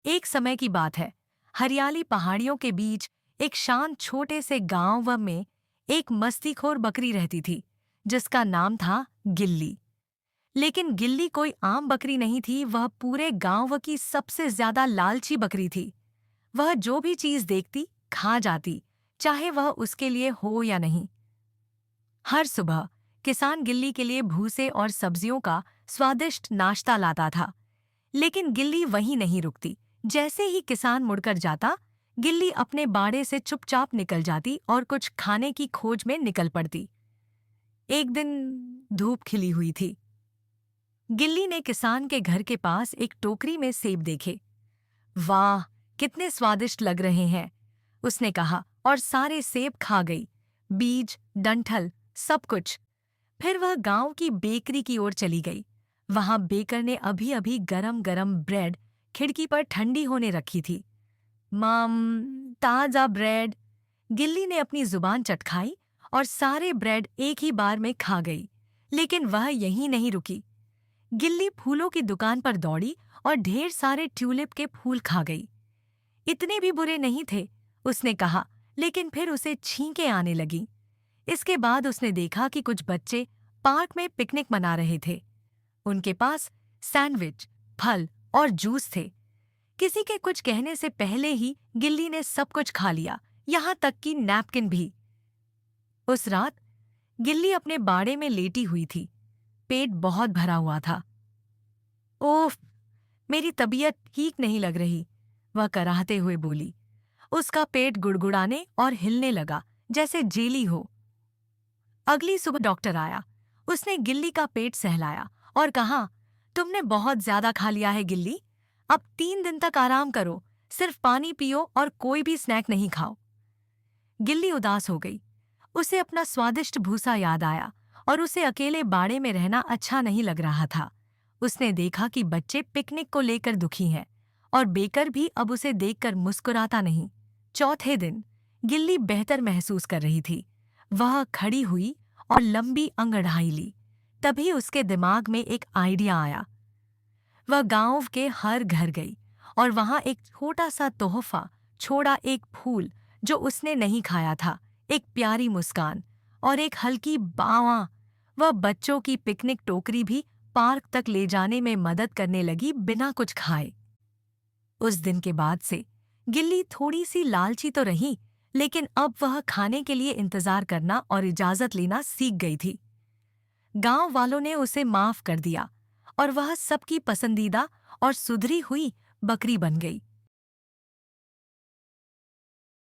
एक समय की बात है। हरियाली पहाड़ियों के बीच एक शांत छोटे से गांव में एक मस्तीखोर बकरी रहती थी, जिसका नाम था गिल्ली। लेकिन गिल्ली कोई आम बकरी नहीं थी, वह पूरे गांव की सबसे ज्यादा लालची बकरी थी। वह जो भी चीज देखती, खा जाती, चाहे वह उसके लिए हो या नहीं। हर सुबह किसान गिल्ली के लिए भूसे और सब्जियों का स्वादिष्ट नाश्ता लाता था। लेकिन गिल्ली वहीं नहीं रुकती। जैसे ही किसान मुड़कर जाता, गिल्ली अपने बाड़े से चुपचाप निकल जाती और कुछ खाने की खोज में निकल पड़ती। एक दिन धूप खिली हुई थी। गिल्ली ने किसान के घर के पास एक टोकरी में सेब देखे। वाह, कितने स्वादिष्ट लग रहे हैं, उसने कहा और सारे सेब खा गई। बीज, डंठल, सब कुछ। फिर वह गांव की बेकरी की ओर चली गई। वहां बेकर ने अभी अभी गरम गरम ब्रेड खिड़की पर ठंडी होने रखी थी। मम, ताजा ब्रेड। गिल्ली ने अपनी जुबान चटखाई और सारे ब्रेड एक ही बार में खा गई। लेकिन वह यहीं नहीं रुकी। गिल्ली फूलों की दुकान पर दौड़ी और ढेर सारे ट्यूलिप के फूल खा गई। इतने भी बुरे नहीं थे, उसने कहा, लेकिन फिर उसे छींकें आने लगीं। इसके बाद उसने देखा कि कुछ बच्चे पार्क में पिकनिक मना रहे थे। उनके पास सैंडविच, फल और जूस थे। किसी के कुछ कहने से पहले ही गिल्ली ने सब कुछ खा लिया, यहाँ तक कि नैपकिन भी। उस रात गिल्ली अपने बाड़े में लेटी हुई थी। पेट बहुत भरा हुआ था। ओफ, मेरी तबीयत ठीक नहीं लग रही, वह कराहते हुए बोली। उसका पेट गुड़गुड़ाने और हिलने लगा, जैसे जेली हो। अगली सुबह डॉक्टर आया। उसने गिल्ली का पेट सहलाया और कहा, तुमने बहुत ज्यादा खा लिया है गिल्ली। अब 3 दिन तक आराम करो, सिर्फ पानी पियो और कोई भी स्नैक नहीं खाओ। गिल्ली उदास हो गई। उसे अपना स्वादिष्ट भूसा याद आया और उसे अकेले बाड़े में रहना अच्छा नहीं लग रहा था। उसने देखा कि बच्चे पिकनिक को लेकर दुखी हैं और बेकर भी अब उसे देखकर मुस्कुराता नहीं। चौथे दिन गिल्ली बेहतर महसूस कर रही थी। वह खड़ी हुई और लंबी अंगड़ाई ली। तभी उसके दिमाग में एक आइडिया आया। वह गांव के हर घर गई और वहां एक छोटा सा तोहफा छोड़ा, एक फूल जो उसने नहीं खाया था, एक प्यारी मुस्कान और एक हल्की बावां। वह बच्चों की पिकनिक टोकरी भी पार्क तक ले जाने में मदद करने लगी, बिना कुछ खाए। उस दिन के बाद से गिल्ली थोड़ी सी लालची तो रही, लेकिन अब वह खाने के लिए इंतजार करना और इजाजत लेना सीख गई थी। गांव वालों ने उसे माफ कर दिया और वह सबकी पसंदीदा और सुधरी हुई बकरी बन गई।